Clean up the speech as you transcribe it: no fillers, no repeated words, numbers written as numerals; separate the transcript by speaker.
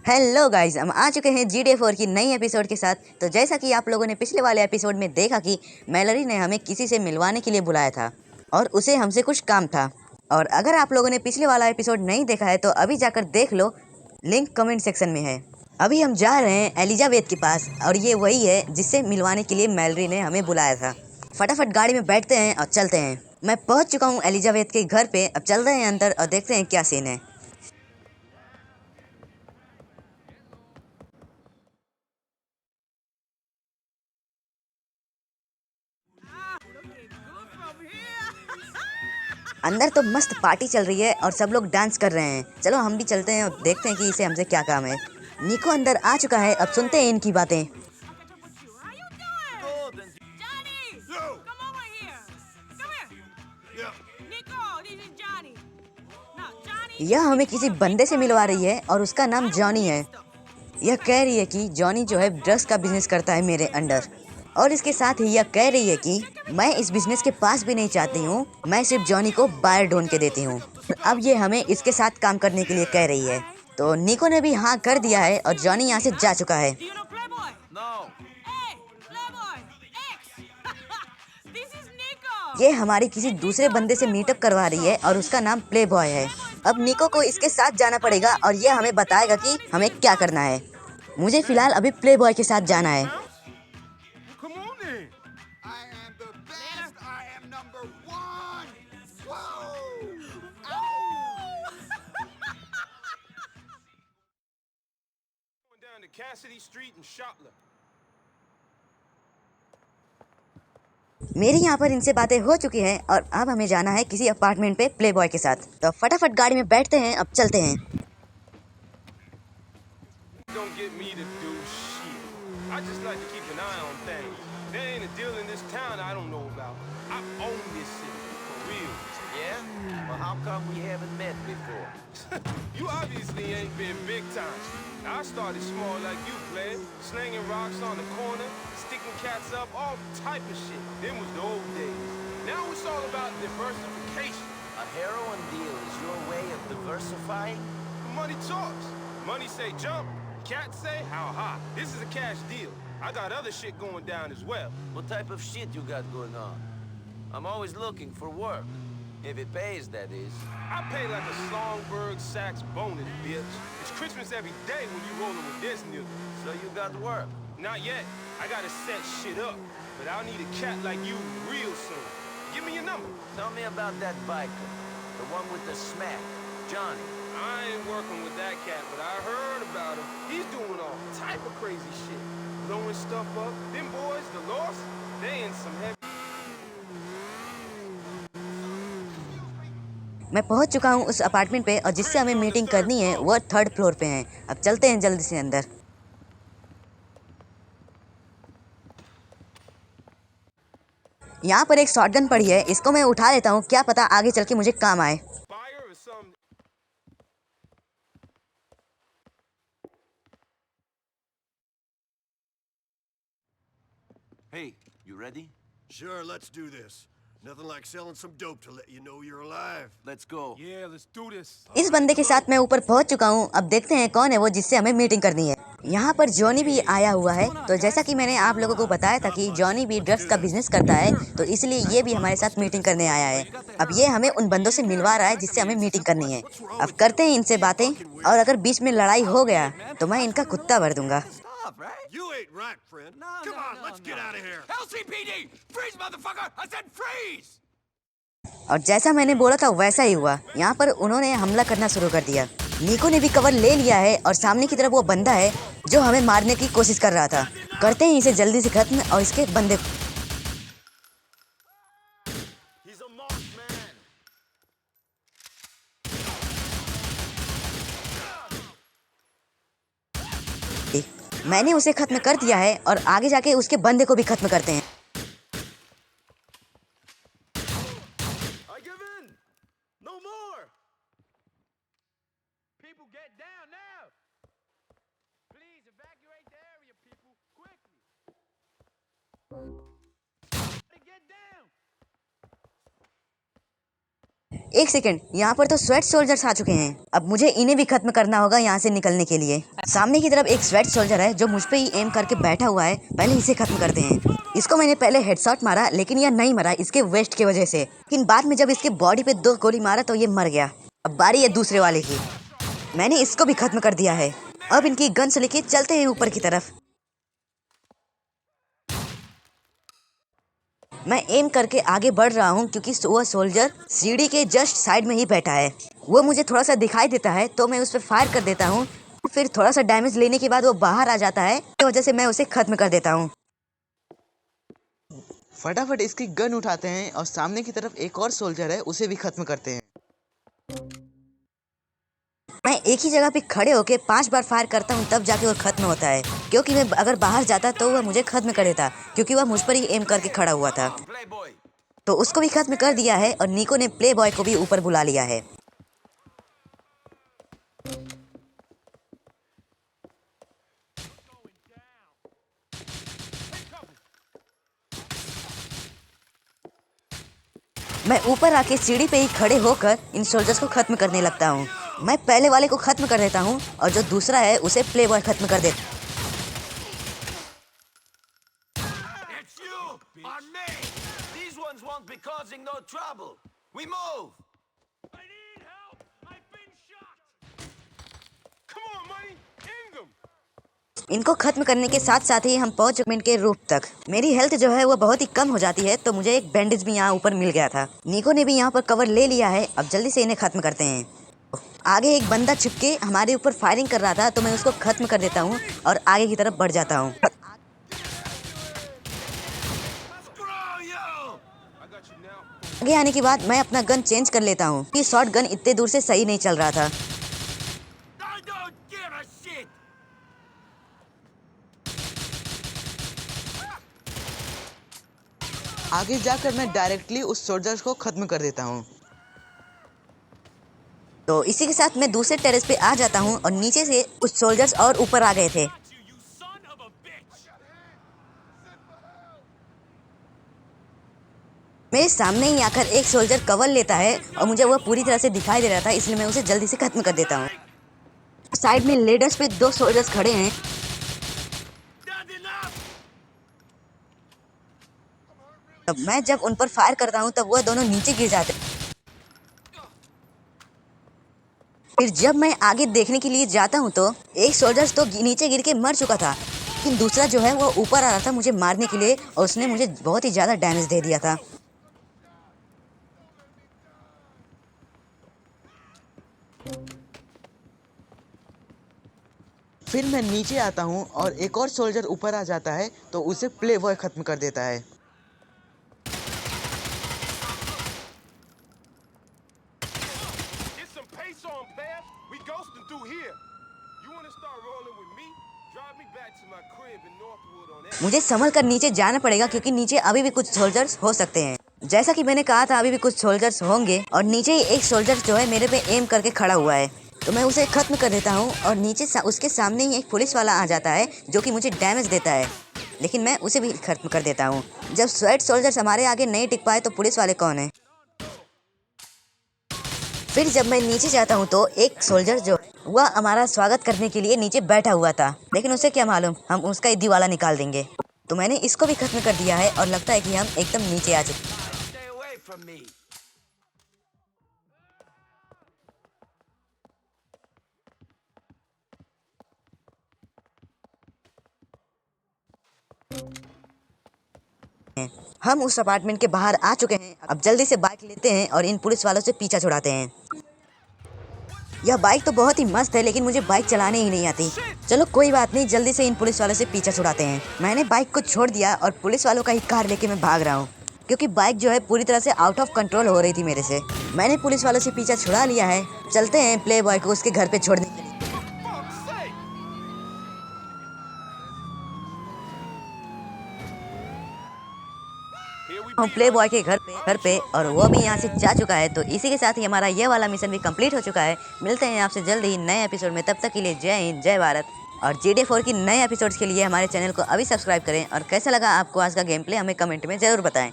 Speaker 1: Hello guys, हम आ चुके हैं GTA 4 की नई एपिसोड के साथ। तो जैसा कि आप लोगों ने पिछले वाले एपिसोड में देखा कि मैलरी ने हमें किसी से मिलवाने के लिए बुलाया था और उसे हमसे कुछ काम था। और अगर आप लोगों ने पिछले वाला एपिसोड नहीं देखा है तो अभी जाकर देख लो, लिंक कमेंट सेक्शन में है। अभी हम जा रहे हैं एलिजाबेथ के पास और ये वही है जिससे मिलवाने के लिए मैलरी ने हमें बुलाया था। फटाफट गाड़ी में बैठते हैं और चलते हैं। मैं पहुंच चुका हूँ एलिजाबेथ के घर पे। अब चल रहे हैं अंदर और देखते हैं क्या सीन है। अंदर तो मस्त पार्टी चल रही है और सब लोग डांस कर रहे हैं। चलो हम भी चलते हैं और देखते हैं कि इसे हमसे क्या काम है। निको अंदर आ चुका है, अब सुनते हैं इनकी बातें। यह हमें किसी बंदे से मिलवा रही है और उसका नाम जॉनी है। यह कह रही है कि जॉनी जो है ड्रग्स का बिजनेस करता है मेरे अंडर, और इसके साथ ही यह कह रही है कि मैं इस बिजनेस के पास भी नहीं चाहती हूँ, मैं सिर्फ जॉनी को बाहर ढूंढ के देती हूँ। अब ये हमें इसके साथ काम करने के लिए कह रही है। तो निको ने भी हाँ कर दिया है और जॉनी यहाँ से जा चुका है। ये हमारी किसी दूसरे बंदे से मीटअप करवा रही है और उसका नाम प्ले बॉय है। अब निको को इसके साथ जाना पड़ेगा और ये हमें बताएगा कि हमें क्या करना है। मुझे फिलहाल अभी प्ले बॉय के साथ जाना है। मेरी यहाँ पर इनसे बातें हो चुकी हैं और अब हमें जाना है किसी अपार्टमेंट पे प्ले बॉय के साथ। तो फटाफट गाड़ी में बैठते हैं, अब चलते हैं।
Speaker 2: Don't get me to do shit. I just like to keep an eye on things. There ain't a deal in this town I don't know about. I own this city, for real.
Speaker 3: Yeah? Well, how come we haven't met before?
Speaker 2: You obviously ain't been big time. I started small like you, player. Slinging rocks on the corner, sticking cats up, all type of shit. Them was the old days. Now it's all about diversification.
Speaker 3: A heroin deal is your way of diversifying?
Speaker 2: Money talks. Money say jump. Cats say how high. This is a cash deal. I got other shit going down as well.
Speaker 3: What type of shit you got going on? I'm always looking for work. If it pays, that is.
Speaker 2: I pay like a Songbird Sachs bonus, bitch. It's Christmas every day when you rolling with this nigga.
Speaker 3: So you got work?
Speaker 2: Not yet. I gotta set shit up. But I'll need a cat like you real soon. Give me your number.
Speaker 3: Tell me about that biker. The one with the smack. Johnny.
Speaker 2: I ain't working with that cat, but I heard about him. He's doing all type of crazy shit. Blowing stuff up. Them boys, the Lost, they in some heavy...
Speaker 1: मैं पहुंच चुका हूं उस apartment पे और जिससे हमें meeting करनी है वो 3rd फ्लोर पे है। अब चलते हैं जल्दी से अंदर। यहाँ पर एक शॉटगन पड़ी है, इसको मैं उठा लेता हूँ, क्या पता आगे चल के मुझे काम आए।
Speaker 2: Fire or some...
Speaker 3: Hey, you ready?
Speaker 4: Sure, let's do this. Nothing like selling some dope to let you know you're alive.
Speaker 3: Let's go.
Speaker 2: Yeah, let's do this.
Speaker 1: इस बंदे के साथ मैं ऊपर पहुंच चुका हूं। अब देखते हैं कौन है वो जिससे हमें मीटिंग करनी है। यहाँ पर जॉनी भी आया हुआ है। तो जैसा कि मैंने आप लोगों को बताया था कि जॉनी भी ड्रग्स का बिजनेस करता है, तो इसलिए ये भी हमारे साथ मीटिंग करने आया है। अब ये हमें उन बंदों से मिलवा रहा है जिससे हमें मीटिंग करनी है। अब करते हैं इनसे बातें, और अगर बीच में लड़ाई हो गया तो मैं इनका कुत्ता भर दूंगा।
Speaker 4: You ain't right, friend. Come on, let's get out of here.
Speaker 2: LCPD! Freeze, motherfucker! I said freeze!
Speaker 1: और जैसा मैंने बोला था वैसा ही हुआ। यहाँ पर उन्होंने हमला करना शुरू कर दिया। निको ने भी कवर ले लिया है और सामने की तरफ वो बंदा है जो हमें मारने की कोशिश कर रहा था। करते हैं इसे जल्दी से खत्म और इसके बंदे।
Speaker 4: He's a marked man.
Speaker 1: मैंने उसे खत्म कर दिया है और आगे जाके उसके बंदे को भी खत्म करते हैं।
Speaker 4: I give in. No more.
Speaker 2: People get down now! Please evacuate the area, people, quickly! Get down!
Speaker 1: एक सेकंड, यहाँ पर तो स्वेट सोल्जर्स आ चुके हैं। अब मुझे इन्हें भी खत्म करना होगा यहाँ से निकलने के लिए। सामने की तरफ एक स्वेट सोल्जर है जो मुझ पे ही एम करके बैठा हुआ है। पहले इसे खत्म करते हैं। इसको मैंने पहले हेडशॉट मारा लेकिन यह नहीं मरा इसके वेस्ट की वजह से। लेकिन बाद में जब इसके बॉडी पे 2 गोली मारा तो ये मर गया। अब बारी है दूसरे वाले की। मैंने इसको भी खत्म कर दिया है। अब इनकी गन से लेके चलते हैं ऊपर की तरफ। मैं एम करके आगे बढ़ रहा हूँ क्योंकि वह सोल्जर सीढ़ी के जस्ट साइड में ही बैठा है। वो मुझे थोड़ा सा दिखाई देता है तो मैं उस पर फायर कर देता हूँ। फिर थोड़ा सा डैमेज लेने के बाद वो बाहर आ जाता है, इस वजह से मैं उसे खत्म कर देता हूँ।
Speaker 5: फटाफट इसकी गन उठाते हैं और सामने की तरफ एक और सोल्जर है, उसे भी खत्म करते हैं।
Speaker 1: मैं एक ही जगह पे खड़े होके 5 बार फायर करता हूँ तब जाके वो खत्म होता है, क्योंकि मैं अगर बाहर जाता तो वह मुझे खत्म कर देता, क्योंकि वह मुझ पर ही एम करके खड़ा हुआ था।
Speaker 3: Playboy.
Speaker 1: तो उसको भी खत्म कर दिया है और निको ने प्ले बॉय को भी ऊपर बुला लिया है। मैं ऊपर आके सीढ़ी पे ही खड़े होकर इन सोल्जर्स को खत्म करने लगता हूँ। मैं पहले वाले को खत्म कर देता हूँ और जो दूसरा है उसे प्ले बॉय खत्म कर देता।
Speaker 3: It's you on me. These ones won't be causing no trouble. We move.
Speaker 2: I need help! I've been shot! Come on, money! End them!
Speaker 1: इनको खत्म करने के साथ साथ ही हम पहुंच चुके इनके रूफ तक। मेरी हेल्थ जो है वो बहुत ही कम हो जाती है तो मुझे एक बैंडेज भी यहाँ ऊपर मिल गया था। निको ने भी यहाँ पर कवर ले लिया है। अब जल्दी से इन्हें खत्म करते हैं। आगे एक बंदा छिपके हमारे ऊपर फायरिंग कर रहा था तो मैं उसको खत्म कर देता हूँ और आगे की तरफ बढ़ जाता हूँ।
Speaker 3: Screw you!
Speaker 2: I got you now.
Speaker 1: आगे आने के बाद मैं अपना गन चेंज कर लेता हूँ। ये शॉर्ट गन इतने दूर से सही नहीं चल रहा था।
Speaker 3: I don't give a shit.
Speaker 5: आगे जाकर मैं डायरेक्टली उस सोल्जर्स को खत्म कर देता हूँ।
Speaker 1: तो इसी के साथ मैं दूसरे टेरेस पे आ जाता हूँ और नीचे से कुछ सोल्जर्स और ऊपर आ गए थे।
Speaker 2: You son of a bitch!
Speaker 1: मेरे सामने ही आकर एक सोल्जर कवर लेता है और मुझे वह पूरी तरह से दिखाई दे रहा था, इसलिए मैं उसे जल्दी से खत्म कर देता हूँ। साइड में लेडर्स पे 2 सोल्जर्स खड़े हैं।
Speaker 3: Not enough.
Speaker 1: तब मैं जब उन पर फायर करता हूँ तब वह दोनों नीचे गिर जाते हैं। फिर जब मैं आगे देखने के लिए जाता हूँ तो एक सोल्जर तो नीचे गिर के मर चुका था, लेकिन दूसरा जो है वो ऊपर आ रहा था मुझे मारने के लिए और उसने मुझे बहुत ही ज़्यादा डैमेज दे दिया था।
Speaker 5: फिर मैं नीचे आता हूँ और एक और सोल्जर ऊपर आ जाता है तो उसे प्ले बॉय खत्म कर देता है।
Speaker 2: Get some pace on, Pav. We ghosting through here. You wanna start rolling with me? Drive me back to my crib in Northwood on that.
Speaker 1: मुझे संभल कर नीचे जाना पड़ेगा क्योंकि नीचे अभी भी कुछ सोल्जर्स हो सकते हैं। जैसा कि मैंने कहा था अभी भी कुछ सोल्जर्स होंगे और नीचे ही एक सोल्जर जो है मेरे पे एम करके खड़ा हुआ है, तो मैं उसे खत्म कर देता हूँ और नीचे उसके सामने ही एक पुलिस वाला आ जाता है जो कि मुझे डैमेज देता है, लेकिन मैं उसे भी खत्म कर देता हूँ। जब स्वेट सोल्जर्स हमारे आगे नहीं टिक पाए तो पुलिस वाले कौन है। फिर जब मैं नीचे जाता हूँ तो एक सोल्जर जो वह हमारा स्वागत करने के लिए नीचे बैठा हुआ था, लेकिन उसे क्या मालूम हम उसका ही दिवाला निकाल देंगे। तो मैंने इसको भी खत्म कर दिया है और लगता है कि हम एकदम नीचे आ चुके।
Speaker 3: Stay away from me.
Speaker 1: हम उस अपार्टमेंट के बाहर आ चुके हैं। अब जल्दी से बाइक लेते हैं और इन पुलिस वालों से पीछा छुड़ाते हैं। यह बाइक तो बहुत ही मस्त है लेकिन मुझे बाइक चलाने ही नहीं आती। चलो कोई बात नहीं, जल्दी से इन पुलिस वालों से पीछा छुड़ाते हैं। मैंने बाइक को छोड़ दिया और पुलिस वालों का ही कार लेके मैं भाग रहा हूँ क्योंकि बाइक जो है पूरी तरह से आउट ऑफ कंट्रोल हो रही थी मेरे से। मैंने पुलिस वालों से पीछा छुड़ा लिया है। चलते हैं प्ले बॉय को उसके घर पे छोड़ने के लिए।
Speaker 2: Fuck's sake! Here we
Speaker 1: हम
Speaker 2: be,
Speaker 1: प्ले
Speaker 2: honey.
Speaker 1: बॉय के घर पे और वो भी यहाँ से जा चुका है। तो इसी के साथ ही हमारा ये वाला मिशन भी कंप्लीट हो चुका है। मिलते हैं आपसे जल्द ही नए एपिसोड में, तब तक के लिए जय हिंद जय भारत। और GTA 4 की नए एपिसोड्स के लिए हमारे चैनल को अभी सब्सक्राइब करें और कैसा लगा आपको आज का गेम प्ले हमें कमेंट में ज़रूर बताएं।